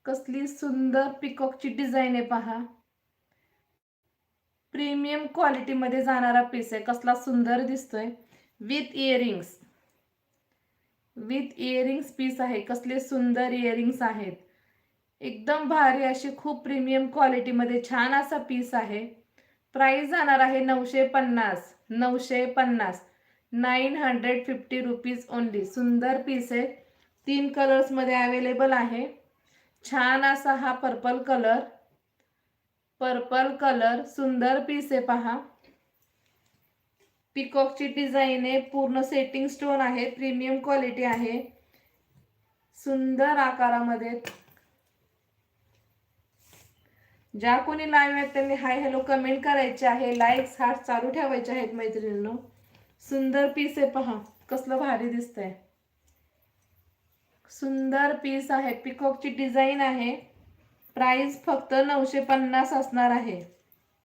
कसली सुंदर पिकॉकची डिझाईन आहे पहा. प्रीमियम क्वालिटी मध्ये जाणारा पीस आहे. कसला सुंदर दिसतोय. With earrings, with earrings piece आहे. कसले सुंदर इयरिंग्स आहेत. एकदम भारी अशी खूप प्रीमियम क्वालिटी मध्ये छान असा पीस आहे. प्राइस जाणार आहे 950. 950, 950 रुपीज ओनली. सुंदर पीस आहे. 3 कलर्स मध्ये अवेलेबल आहे. छान असा हा पर्पल कलर, पर्पल कलर सुंदर पीस आहे पहा. पिकॉकची डिझाईन आहे. पूर्ण सेटिंग स्टोन आहे. प्रीमियम क्वालिटी आहे. सुंदर आकारामध्ये. ज्या कोणी लाईव्ह आहेत त्यांनी हाय हॅलो कमेंट करायचे आहे. लाईक्स हार्ट चालू ठेवायचे आहेत मैत्रिणींनो. सुंदर पीस आहे पहा. कसलं भारी दिसतंय. सुंदर पीस आहे. पिकॉकची डिझाईन आहे. प्राइस फक्त 950 असणार आहे.